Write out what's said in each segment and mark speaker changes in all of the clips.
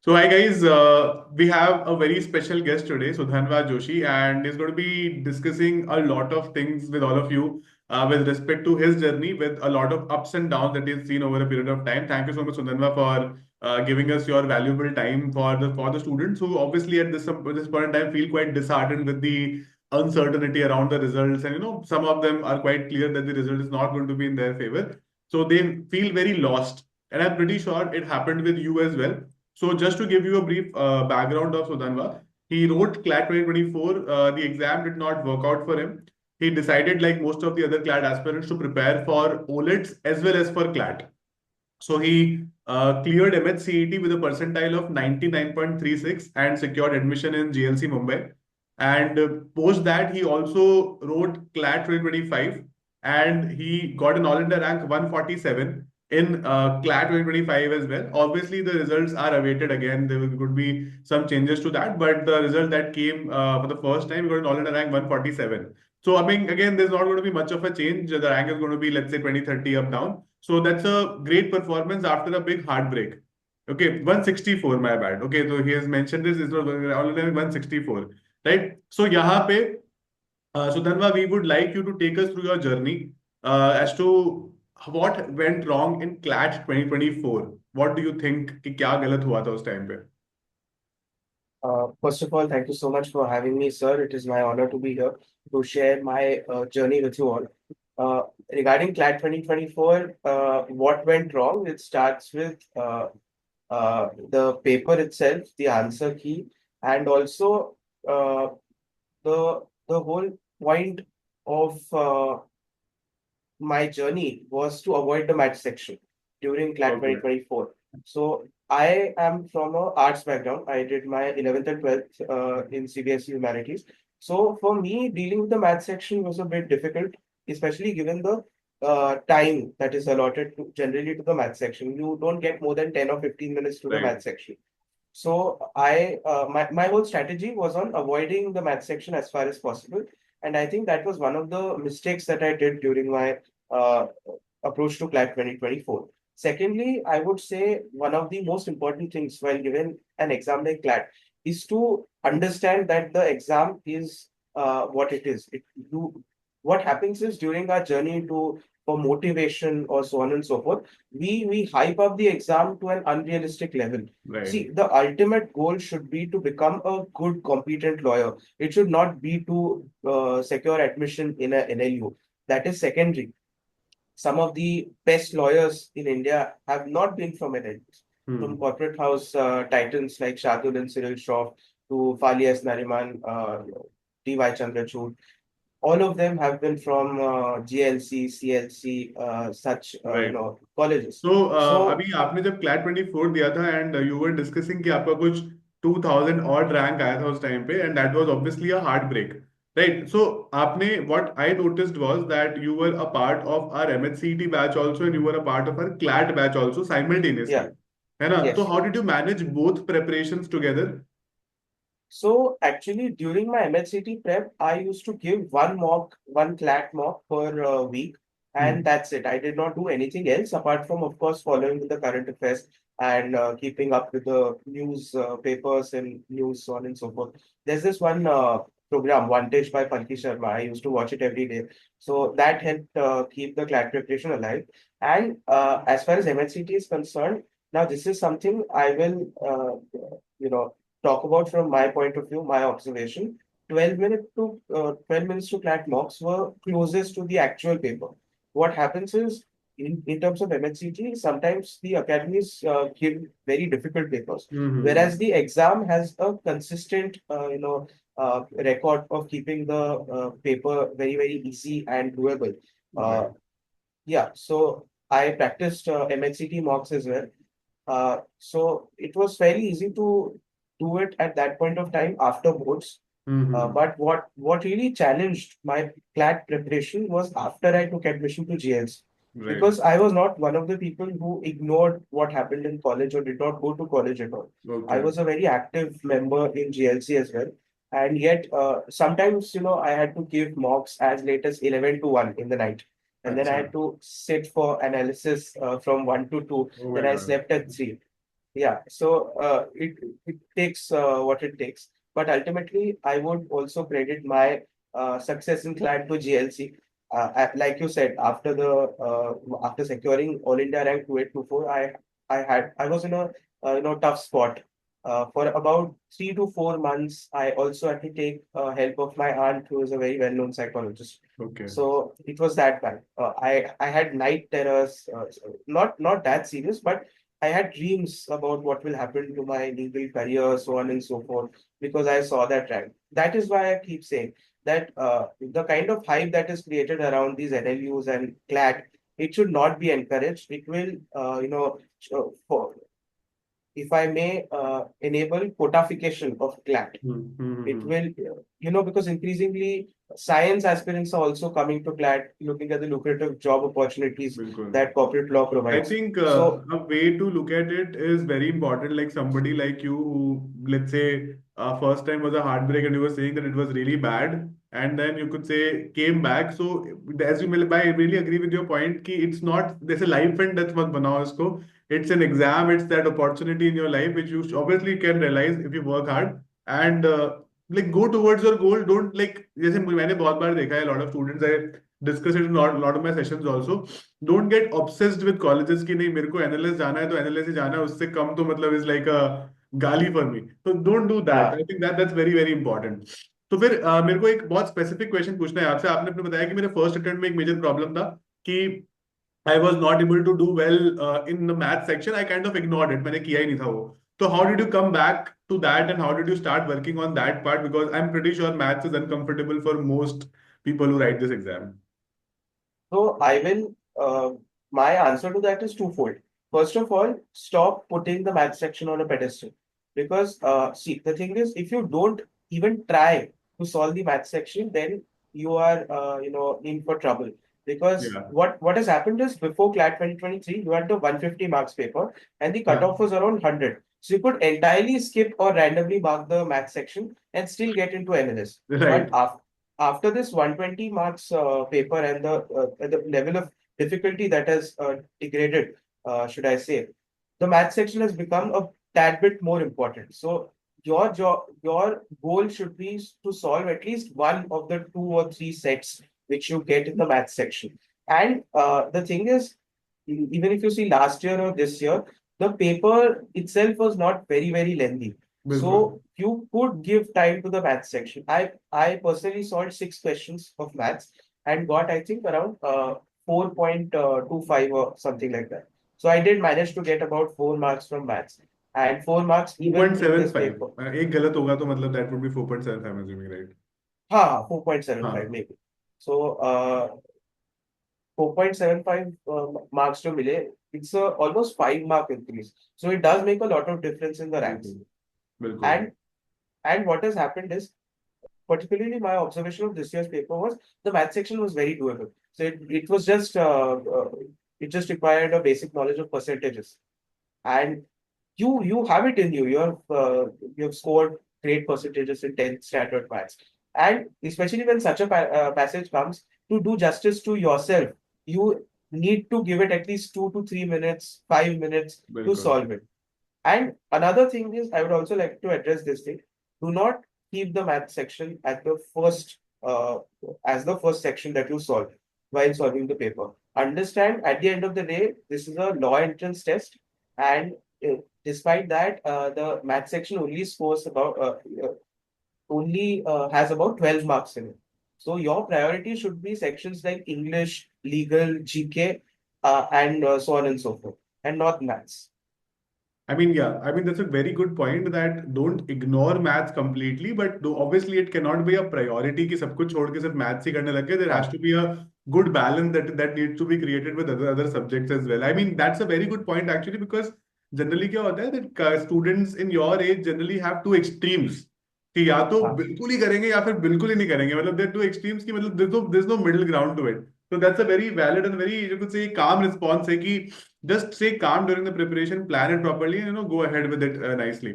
Speaker 1: So hi guys, we have a very special guest today, Sudhanwa Joshi, and he's going to be discussing a lot of things with all of you with respect to his journey, with a lot of ups and downs that he's seen over a period of time. Thank you so much, Sudhanwa, for giving us your valuable time for the students who obviously at this point in time feel quite disheartened with the uncertainty around the results, and some of them are quite clear that the result is not going to be in their favor, so they feel very lost. And I'm pretty sure it happened with you as well. So just to give you a brief background of Sudhanwa, he wrote CLAT 2024. The exam did not work out for him. He decided, like most of the other CLAT aspirants, to prepare for OLETs as well as for CLAT. So he cleared MHCET with a percentile of 99.36 and secured admission in GLC Mumbai. And post that, he also wrote CLAT 2025 and he got an All India rank 147 in CLAT 2025 as well. Obviously, the results are awaited again. There could be some changes to that, but the result that came for the first time, he got an All India rank 147. So, I mean, again, there's not going to be much of a change. The rank is going to be, let's say, 20, 30 up down. So that's a great performance after a big heartbreak. Okay, 164, my bad. Okay, so he has mentioned this, is not only 164, right? So यहाँ पे, Sudhanva, we would like you to take us through your journey as to what went wrong in CLAT 2024. What do you think कि क्या गलत हुआ था उस time पे?
Speaker 2: First of all, thank you so much for having me, sir. It is my honor to be here to share my journey with you all. Regarding CLAT 2024, what went wrong? It starts with the paper itself, the answer key, and also the whole point of my journey was to avoid the math section during CLAT
Speaker 1: Okay.
Speaker 2: 2024. So I am from a arts background. I did my 11th and 12th in CBSE Humanities. So for me, dealing with the math section was a bit difficult, especially given the time that is allotted generally to the math section. You don't get more than 10 or 15 minutes to the
Speaker 1: Right.
Speaker 2: math section. So my whole strategy was on avoiding the math section as far as possible. And I think that was one of the mistakes that I did during my uh, approach to CLAT 2024. Secondly, I would say one of the most important things while giving an exam like CLAT is to understand that the exam is what it is. What happens is during our journey to for motivation or so on and so forth, we hype up the exam to an unrealistic level.
Speaker 1: Right.
Speaker 2: See, the ultimate goal should be to become a good, competent lawyer. It should not be to secure admission in a NLU. That is secondary. Some of the best lawyers in India have not been from NLUs, from corporate house titans like Shardul and Cyril Shroff to Fali S. Nariman, D.Y. Chandrachud. All of them have been from GLC, CLC, such
Speaker 1: Right.
Speaker 2: colleges.
Speaker 1: तो
Speaker 2: So
Speaker 1: अभी आपने जब CLAT 24 दिया था and you were discussing कि आपका कुछ 2000 odd rank आया था उस टाइम पे and that was obviously a heart break, right? So आपने what I noticed was that you were a part of our MHCT batch also and you were a part of our CLAT batch also simultaneously,
Speaker 2: yeah,
Speaker 1: है ना? तो
Speaker 2: yes.
Speaker 1: How did you manage both preparations together?
Speaker 2: So actually, during my MHCT prep, I used to give one mock, one CLAT mock per week, and that's it. I did not do anything else apart from, of course, following the current affairs and keeping up with the news papers and news, so on and so forth. There's this one program, Vantage by Palki Sharma. I used to watch it every day, so that helped keep the CLAT preparation alive. And as far as MHCT is concerned, now this is something I will, talk about from my point of view, my observation. 12 minutes to CLAT mocks were closest to the actual paper. What happens is, in terms of MHCT, sometimes the academies give very difficult papers, whereas the exam has a consistent, record of keeping the paper very, very easy and doable. Uh,
Speaker 1: Right.
Speaker 2: yeah, so I practiced MHCT mocks as well. So it was fairly easy to do it at that point of time after boards. But what really challenged my CLAT preparation was after I took admission to GLs.
Speaker 1: Right.
Speaker 2: Because I was not one of the people who ignored what happened in college or did not go to college at all. I
Speaker 1: Okay.
Speaker 2: was a very active member in GLC as well. And yet, sometimes, I had to give mocks as late as 11 to 1 in the night. And then I
Speaker 1: अच्छा.
Speaker 2: had to sit for analysis from 1 to 2.
Speaker 1: Oh
Speaker 2: Then
Speaker 1: my
Speaker 2: I
Speaker 1: God.
Speaker 2: slept at 3. Yeah, so it takes what it takes, but ultimately I would also credit my success in CLAT to GLC. Like you said, after securing All India rank 2824, I was in a tough spot. For about 3 to 4 months, I also had to take help of my aunt, who is a very well-known psychologist.
Speaker 1: Okay.
Speaker 2: So it was that bad. I had night terrors, not that serious, but I had dreams about what will happen to my legal career, so on and so forth, because I saw that trend. That is why I keep saying that the kind of hype that is created around these NLUs and CLAT, it should not be encouraged. It will, if I may, enable quotification of CLAT. It
Speaker 1: Mm-hmm.
Speaker 2: will, because increasingly science aspirants are also coming to CLAT, looking at the lucrative job opportunities
Speaker 1: बिल्कुल.
Speaker 2: that corporate law
Speaker 1: I
Speaker 2: provides.
Speaker 1: think
Speaker 2: So,
Speaker 1: a way to look at it is very important. Like somebody like you who, let's say, first time was a heartbreak and you were saying that it was really bad, and then you could say came back. So as you may, I really agree with your point. Ki it's not there's a life and death मत बनाओ इसको. It's an exam. It's that opportunity in your life which you obviously can realize if you work hard and like go towards your goal. Don't like जैसे मैंने बहुत बार देखा है a lot of students. I discuss it in lot of my sessions also. Don't get obsessed with colleges की नहीं मेरे को NLS जाना है तो एनएलएस ही जाना है उससे कम तो मतलब इज लाइक अ गाली फॉर मी तो don't do that
Speaker 2: uh,
Speaker 1: I think that's very very important तो फिर मेरे को एक बहुत स्पेसिफिक क्वेश्चन पूछना है आपसे आपने अपने बताया कि मेरे फर्स्ट अटेम्प्ट में एक मेजर प्रॉब्लम था कि I was not able to do well in the math section I kind of ignored it मैंने किया ही नहीं था वो तो how did you come back to that and how did you start working on that part because I'm pretty sure maths is uncomfortable for most people who write this exam.
Speaker 2: So I will, my answer to that is twofold. First of all, stop putting the math section on a pedestal. Because, see, the thing is, if you don't even try to solve the math section, then you are, in for trouble. Because
Speaker 1: Yeah.
Speaker 2: what has happened is before CLAT 2023, you had the 150 marks paper and the
Speaker 1: Yeah.
Speaker 2: cutoff was around 100. So you could entirely skip or randomly mark the math section and still get into MLS. But
Speaker 1: Right.
Speaker 2: after this 120 marks paper and the level of difficulty that has degraded, should I say, the math section has become a tad bit more important. So your goal should be to solve at least one of the two or three sets which you get in the math section. And the thing is, even if you see last year or this year, the paper itself was not very lengthy.
Speaker 1: बिल्कुल.
Speaker 2: So you could give time to the maths section. I personally solved 6 questions of maths and got I think around 4.25 or something like that. So I did manage to get about 4 marks from maths and 4 marks even in this
Speaker 1: 4.75
Speaker 2: paper.
Speaker 1: एक गलत होगा तो मतलब that would be 4.75 I'm assuming right.
Speaker 2: हाँ, 4.75
Speaker 1: हाँ.
Speaker 2: maybe. So 4.75 marks to Mile, it's a almost 5 mark increase. So it does make a lot of difference in the ranks.
Speaker 1: बिल्कुल. बिल्कुल.
Speaker 2: And and what has happened is, particularly my observation of this year's paper was the math section was very doable. So it was just it just required a basic knowledge of percentages, and you have it in you. You have scored great percentages in 10th standard maths, and especially when such a passage comes, to do justice to yourself, you need to give it at least 2 to 3 minutes, 5 minutes to
Speaker 1: बिल्कुल.
Speaker 2: solve it. And another thing is, I would also like to address this thing. Do not keep the math section at the first, as the first section that you solve while solving the paper. Understand, at the end of the day, this is a law entrance test, and despite that, the math section only scores about only has about 12 marks in it. So your priority should be sections like English, legal, GK, and so on and so forth, and not maths.
Speaker 1: I mean, yeah, I mean, that's a very good point that don't ignore maths completely, but obviously it cannot be a priority कि सब कुछ छोड़ के सिर्फ maths ही करने लगे. There has
Speaker 2: हाँ,
Speaker 1: to be a good balance that needs to be created with other subjects as well. I mean, that's a very good point actually because generally क्या होता है that students in your age generally have two extremes कि या तो
Speaker 2: हाँ.
Speaker 1: बिल्कुल ही करेंगे या फिर बिल्कुल ही नहीं करेंगे मतलब there are two extremes की मतलब there's no middle ground to it. So that's a very valid and very you could say calm response है कि just stay calm during the preparation, plan it properly, and go ahead with it nicely.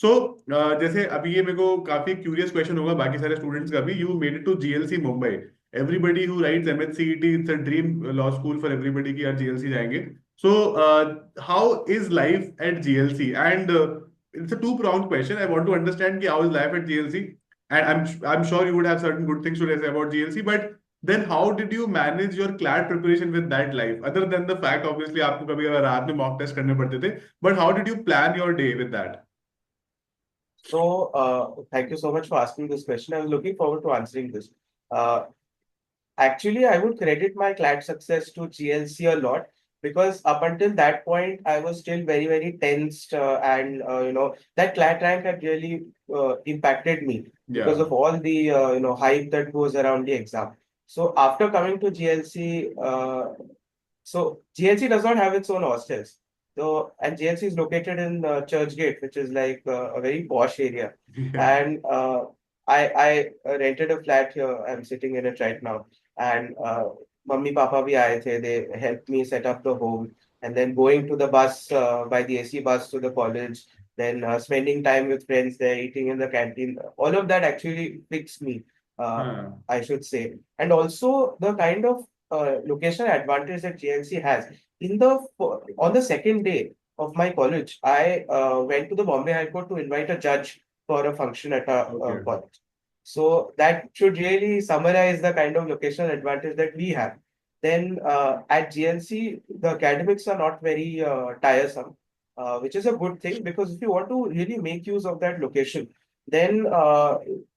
Speaker 1: So, जैसे अभी ये मेरे को काफी curious question होगा बाकी सारे स्टूडेंट्स का भी you made it to GLC Mumbai everybody who writes MHCET it's a dream law school for everybody की यार जीएलसी जाएंगे So, how is life at GLC? And it's a two-pronged question. I want to understand how is life at GLC, and I'm sure you would have certain good things to say about GLC. But then, how did you manage your CLAT preparation with that life? Other than the fact, obviously, आपको कभी कभार रात में mock test करने पड़ते थे. But how did you plan your day with that?
Speaker 2: So, thank you so much for asking this question. I was looking forward to answering this. Uh, Actually, I would credit my CLAT success to GLC a lot because up until that point, I was still very, very tensed, and that CLAT rank had really impacted me because
Speaker 1: Yeah.
Speaker 2: of all the hype that goes around the exam. So after coming to GLC, so GLC does not have its own hostels. So and GLC is located in Churchgate, which is like a very posh area.
Speaker 1: Yeah.
Speaker 2: And I rented a flat here. I'm sitting in it right now. And mummy papa bhi aaye the. They helped me set up the home. And then going to the bus by the AC bus to the college. Then spending time with friends there, eating in the canteen. All of that actually fixed me.
Speaker 1: Huh.
Speaker 2: I should say. And also the kind of location advantage that GLC has. On the second day of my college, I went to the Bombay High Court to invite a judge for a function at a
Speaker 1: Okay.
Speaker 2: college. So that should really summarize the kind of locational advantage that we have. Then at GLC, the academics are not very tiresome, which is a good thing because if you want to really make use of that location, then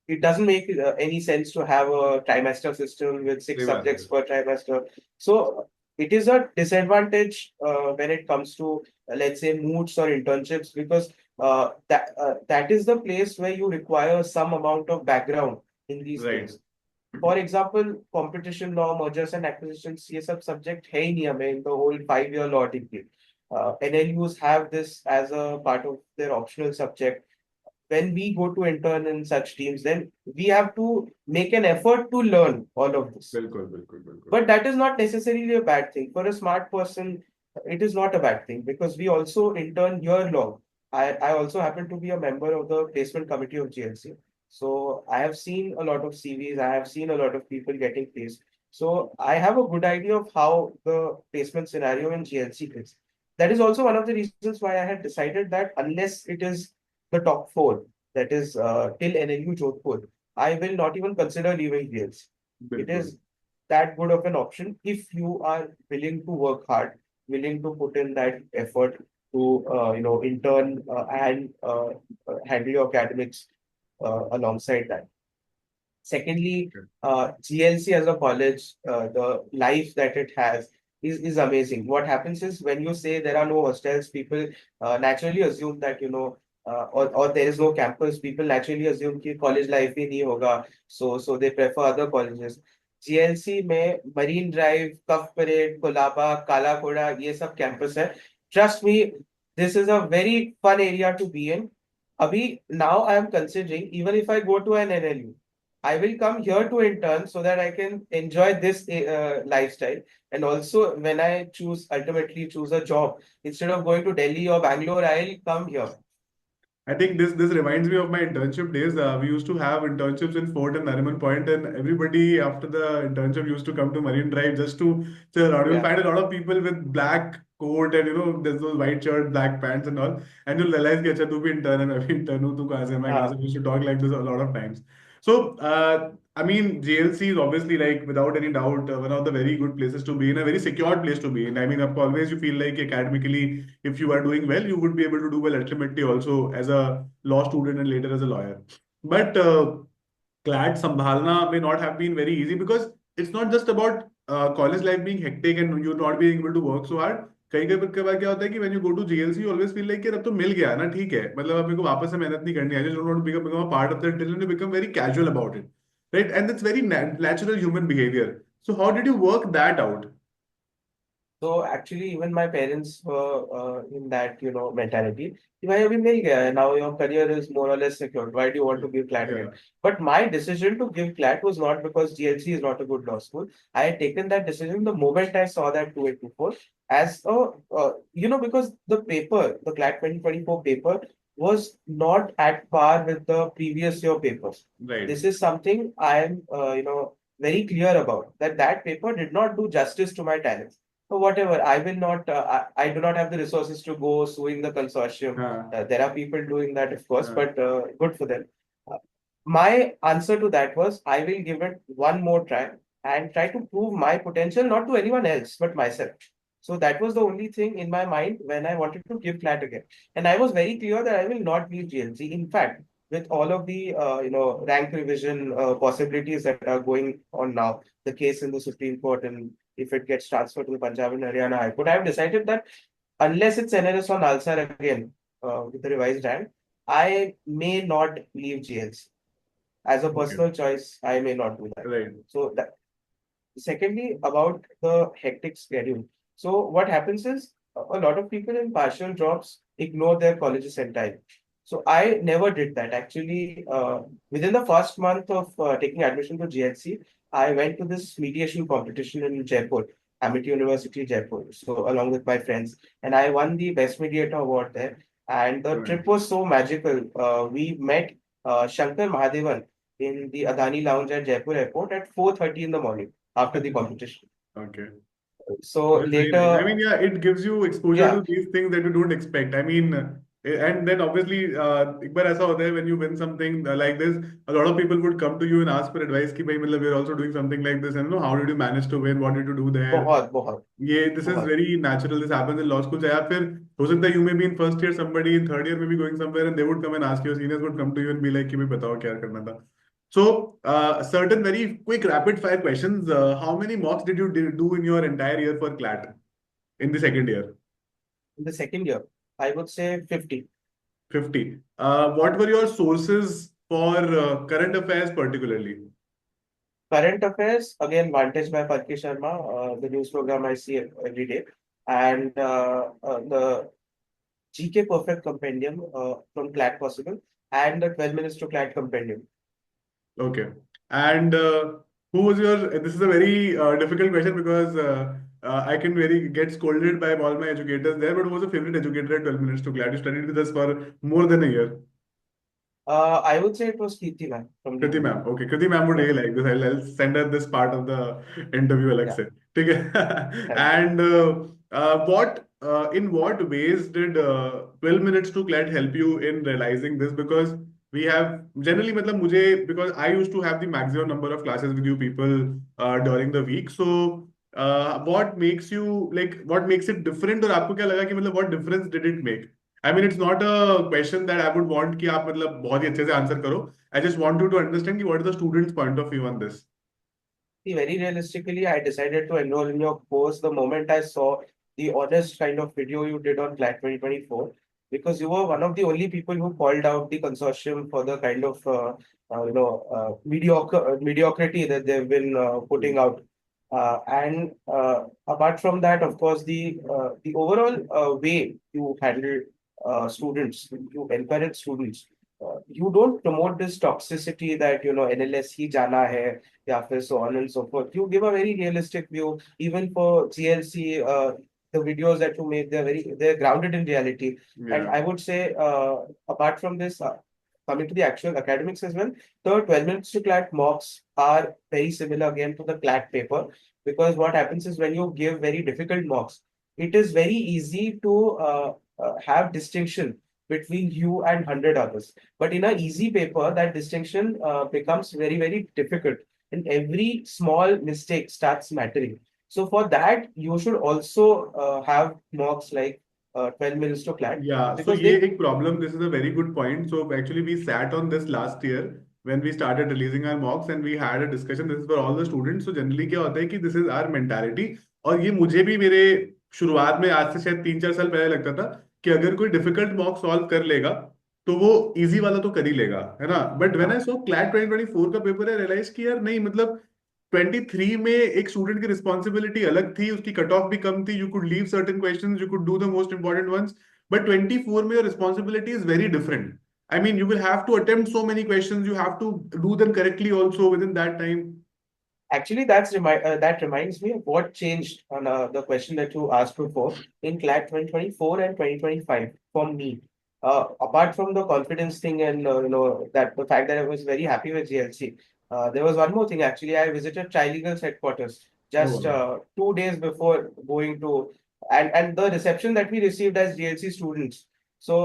Speaker 2: it doesn't make any sense to have a trimester system with six
Speaker 1: सही बात है.
Speaker 2: subjects per trimester. So it is a disadvantage when it comes to, let's say, moods or internships because that is the place where you require some amount of background in these
Speaker 1: Right.
Speaker 2: things. For example, competition law, mergers and acquisitions, ये सब subject है ही नहीं हमें in the whole 5 year law degree. NLUs have this as a part of their optional subject. When we go to intern in such teams, then we have to make an effort to learn all of this.
Speaker 1: बिल्कुल बिल्कुल बिल्कुल.
Speaker 2: But that is not necessarily a bad thing. For a smart person, it is not a bad thing because we also intern year long. I also happen to be a member of the placement committee of GLC. So I have seen a lot of CVs, I have seen a lot of people getting placed. So I have a good idea of how the placement scenario in GLC is. That is also one of the reasons why I had decided that unless it is the top four, that is till NLU Jodhpur, I will not even consider leaving GLC. It
Speaker 1: बिल्कुल.
Speaker 2: is that good of an option if you are willing to work hard, willing to put in that effort to intern and handle your academics alongside that. Secondly, GLC as a college, the life that it has is amazing. What happens is when you say there are no hostels, people naturally assume that or there is no campus. People naturally assume कि college life ही नहीं होगा, so they prefer other colleges. GLC में Marine Drive, Cuff Parade, Kolaba, Kala Koda, ये सब campus है. Trust me, this is a very fun area to be in. Abhi, now I am considering even if I go to an NLU, I will come here to intern so that I can enjoy this lifestyle. And also, when I ultimately choose a job, instead of going to Delhi or Bangalore, I'll come here.
Speaker 1: I think this reminds me of my internship days. We used to have internships in Fort and Nariman Point, and everybody after the internship used to come to Marine Drive just to chill around. You'll
Speaker 2: Yeah.
Speaker 1: find a lot of people with black coat and there's those white shirt, black pants and all, and you'll realize कि अच्छा तू भी intern है, मैं भी intern हूँ, तू कहाँ से, मैं कहाँ से. We used to talk like this a lot of times. So, I mean, JLC is obviously like without any doubt one of the very good places to be in, a very secured place to be in. I mean, always you feel like academically, if you are doing well, you would be able to do well ultimately also as a law student and later as a lawyer. But CLAT Sambhalna may not have been very easy because it's not just about college life being hectic and you not being able to work so hard. कई कई के बाद क्या होता है कि when you go to GLC you always feel like कि अब तो मिल गया ना, ठीक है, मतलब अब मेरे को वापस से मेहनत नहीं करनी है. I just don't want to become a part of that till you become very casual about it, right? And that's very natural human behavior. So how did you work that out?
Speaker 2: So actually, even my parents were in that, mentality. कि भाई अभी मिल गया है, now your career is more or less secured. Why do you want to give CLAT
Speaker 1: Yeah.
Speaker 2: again? But my decision to give CLAT was not because GLC is not a good law school. I had taken that decision the moment I saw that 2824 as a, because the paper, the CLAT 2024 paper was not at par with the previous year papers.
Speaker 1: Right.
Speaker 2: This is something I am, very clear about, that paper did not do justice to my talents. whatever. I will not. I do not have the resources to go suing the consortium.
Speaker 1: हाँ,
Speaker 2: There are people doing that, of course,
Speaker 1: हाँ,
Speaker 2: but good for them. Uh, my answer to that was I will give it one more try and try to prove my potential, not to anyone else, but myself. So that was the only thing in my mind when I wanted to give CLAT again. And I was very clear that I will not leave GLC. In fact, with all of the rank revision possibilities that are going on now, the case in the Supreme Court, and if it gets transferred to the Punjab and Haryana High Court, I have decided that unless it's NLS on Nalsar again with the revised rank, I may not leave GLC. As a
Speaker 1: okay,
Speaker 2: personal choice, I may not do that.
Speaker 1: right,
Speaker 2: So that, secondly, about the hectic schedule. So what happens is a lot of people in partial jobs ignore their colleges entirely. So I never did that. Actually, within the first month of taking admission to GLC, I went to this mediation competition in Jaipur, Amity University, Jaipur. So along with my friends, and I won the best mediator award there. And the
Speaker 1: right,
Speaker 2: trip was so magical. We met Shankar Mahadevan in the Adani Lounge at Jaipur Airport at 4:30 in the morning after the competition.
Speaker 1: okay.
Speaker 2: So
Speaker 1: That's very nice. I
Speaker 2: later,
Speaker 1: mean, yeah, it gives you exposure
Speaker 2: yeah,
Speaker 1: to these things that you don't expect. I mean, and then obviously, एक बार ऐसा होता है when you win something like this, a lot of people would come to you and ask for advice कि भाई मतलब we're also doing something like this and how did you manage to win? What did you do there?
Speaker 2: बहुत बहुत
Speaker 1: ये this is
Speaker 2: बहुत
Speaker 1: very natural. This happens in law schools. या फिर हो सकता है you may be in first year, somebody in third year may be going somewhere and they would come and ask you. Seniors would come to you and be like कि भाई बताओ क्या करना था. So, certain very quick rapid fire questions. How many mocks did you do in your entire year for CLAT in the second year?
Speaker 2: in the second year, I would say 50.
Speaker 1: 50. What were your sources for current affairs particularly?
Speaker 2: Current affairs, again, Vantage by Palki Sharma, the news program I see every day, and the GK Perfect Compendium from CLAT Possible, and the 12 Minutes to CLAT Compendium.
Speaker 1: Okay. And who was your, this is a very difficult question because I can very get scolded by all my educators there, but who was your favorite educator at 12 minutes to CLAT? You studied with us for more than a year.
Speaker 2: I would say it was Kirti man from
Speaker 1: Kriti
Speaker 2: DU.
Speaker 1: ma'am. Okay, Kriti ma'am would
Speaker 2: Yeah,
Speaker 1: really like this. I'll send her this part of the interview,
Speaker 2: yeah,
Speaker 1: Alexa. ठीक है?
Speaker 2: thank you.
Speaker 1: And in what ways did 12 minutes to CLAT help you in realizing this? Because we have generally, मतलब मुझे, because I used to have the maximum number of classes with you people during the week. So what makes you like, what makes it different? और आपको क्या लगा कि मतलब what difference did it make? I mean, it's not a question that I would want कि आप मतलब बहुत ही अच्छे से आंसर करो. I just want you to understand what is the student's point of view on this.
Speaker 2: See, very realistically, I decided to enroll in your course the moment I saw the honest kind of video you did on CLAT 2024, because you were one of the only people who called out the consortium for the kind of mediocrity that they've been putting out. And apart from that, of course, the overall way you handle students, you encourage students. You don't promote this toxicity that NLS ही जाना है या फिर so on and so forth. You give a very realistic view. Even for GLC, the videos that you make, they're grounded in reality. And
Speaker 1: Yeah.
Speaker 2: I would say, apart from this, coming to the actual academics as well, the 12 minutes to CLAT mocks are very similar again to the CLAT paper, because what happens is when you give very difficult mocks, it is very easy to have distinction between you and 100 others. But in an easy paper, that distinction becomes very, very difficult, and every small mistake starts mattering. So for that, you should also have mocks like 12 minutes to CLAT,
Speaker 1: Yeah, so
Speaker 2: because
Speaker 1: ये
Speaker 2: they
Speaker 1: एक problem. This is a very good point. So actually, we sat on this last year when we started releasing our mocks, and we had a discussion. This is for all the students. So generally क्या होता है कि this is our mentality. और ये मुझे भी मेरे शुरुआत में आज से शायद 3-4 साल पहले लगता था कि अगर कोई difficult mock solve कर लेगा तो वो easy वाला तो कर ही लेगा, है ना? But when I saw CLAT 2024 का पेपर, I realized कि यार नहीं, मतलब 23 में एक स्टूडेंट की रिस्पॉन्सिबिलिटी अलग थी, उसकी कट ऑफ भी कम थी, you could leave certain questions, you could do the most important ones. But 24 में your responsibility is very different. I mean, you will have to attempt so many questions. You have to do them correctly also within that time.
Speaker 2: actually that reminds me of what changed on the question that you asked before in CLAT 2024 and 2025 for me. Apart from the confidence thing and that the fact that I was very happy with GLC, there was one more thing actually. I visited Trilegal's headquarters
Speaker 1: Oh,
Speaker 2: just
Speaker 1: wow.
Speaker 2: 2 days before going to, and the reception that we received as GLC students. So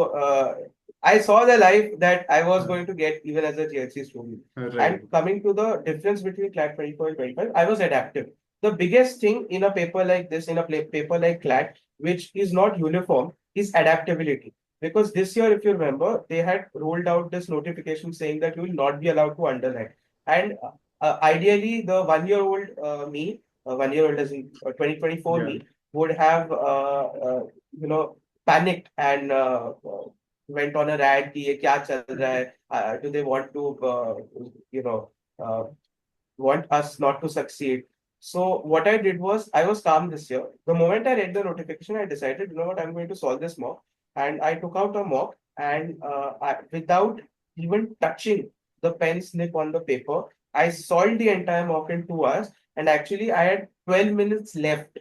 Speaker 2: I saw the life that I was going to get even as a GLC student.
Speaker 1: Right.
Speaker 2: And coming to the difference between CLAT 24 and 25, I was adaptive. The biggest thing in a paper like this, in a paper like CLAT, which is not uniform, is adaptability. Because this year, if you remember, they had rolled out this notification saying that you will not be allowed to underwrite. And ideally, the 1 year old me, 1 year old as in 2024
Speaker 1: Yeah.
Speaker 2: me, would have panicked and went on a rant कि ये क्या चल रहा है, do they want to you know uh, want us not to succeed. So what I did was I was calm this year. The moment I read the notification, I decided, you know what, I'm going to solve this mock. And I took out a mock and without even touching the pen snip on the paper, I solved the entire mock in 2 hours. And actually, I had 12 minutes left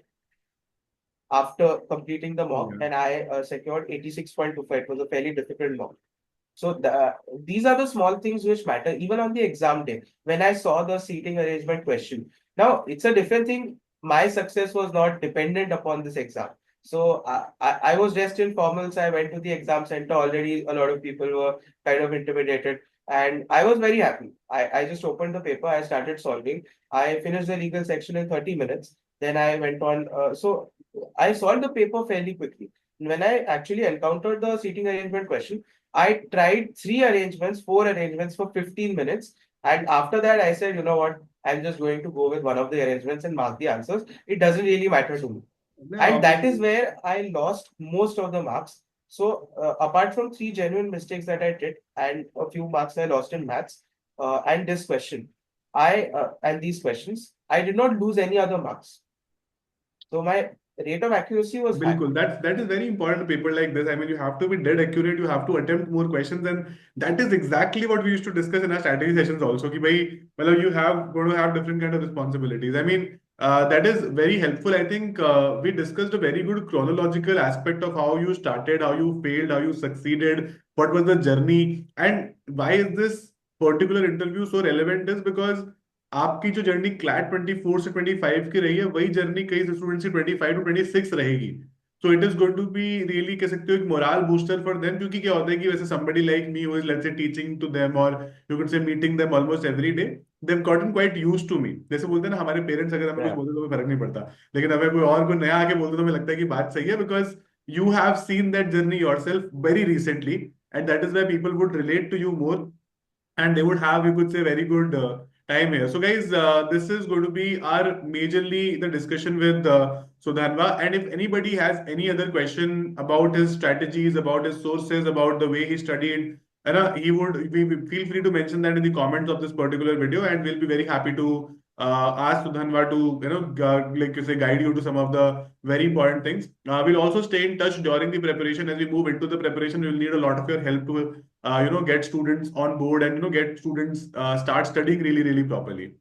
Speaker 2: after completing the mock,
Speaker 1: Yeah.
Speaker 2: and I secured 86.25. It was a fairly difficult mock. So these are the small things which matter, even on the exam day. When I saw the seating arrangement question, now it's a different thing. My success was not dependent upon this exam. So I was dressed in formals. I went to the exam center. Already, a lot of people were kind of intimidated, and I was very happy. I just opened the paper. I started solving. I finished the legal section in 30 minutes. Then I went on. So I solved the paper fairly quickly. When I actually encountered the seating arrangement question, I tried three arrangements, four arrangements for 15 minutes. And after that, I said, you know what? I'm just going to go with one of the arrangements and mark the answers. It doesn't really matter to me.
Speaker 1: Yeah,
Speaker 2: And that is
Speaker 1: obviously.
Speaker 2: where I lost most of the marks. So, apart from three genuine mistakes that I did and a few marks I lost in maths and this question, and these questions, I did not lose any other marks. So, my rate of accuracy was high.
Speaker 1: Bilkul. That is very important in paper like this. I mean, you have to be dead accurate. You have to attempt more questions, and that is exactly what we used to discuss in our strategy sessions also. कि भाई, मतलब you have going to have different kind of responsibilities. I mean, that is very helpful. I think we discussed a very good chronological aspect of how you started, how you failed, how you succeeded, what was the journey, and why is this particular interview so relevant is because आपकी जो journey CLAT 24 से 25 की रही है वही journey कई students की 25 to 26 रहेगी. So it is going to be really कह सकते हो एक मोरल बूस्टर फॉर देम, क्योंकि क्या होता है कि वैसे somebody like me who is let's say teaching to them or you could say meeting them almost every day, they've gotten quite used to me. जैसे बोलते हैं ना हमारे पेरेंट्स अगर हमें कुछ
Speaker 2: Yeah.
Speaker 1: बोलते तो हमें फर्क नहीं पड़ता, लेकिन अगर कोई और कोई नया आके बोलते तो हमें लगता है कि बात सही है, because you have seen that journey yourself very recently, and that is why people would relate to you more, and they would have, you could say, very good time here. So, guys, this is going to be our majorly the discussion with Sudhanwa. And if anybody has any other question about his strategies, about his sources, about the way he studied, he would feel free to mention that in the comments of this particular video, and we'll be very happy to ask Sudhanwa to like you say guide you to some of the very important things. We'll also stay in touch during the preparation. As we move into the preparation, we'll need a lot of your help to get students on board and get students start studying really properly,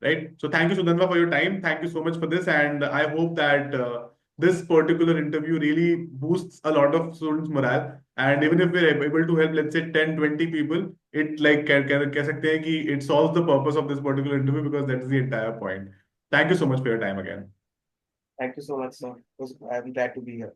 Speaker 1: right? So thank you, Sudhanva, for your time. Thank you so much for this, and I hope that this particular interview really boosts a lot of students morale, and even if we're able to help, let's say 10-20 people, it like कह सकते हैं कि it solves the purpose of this particular interview, because that is the entire point. Thank you so much for your time again.
Speaker 2: Thank you so much, sir. I'm glad to be here.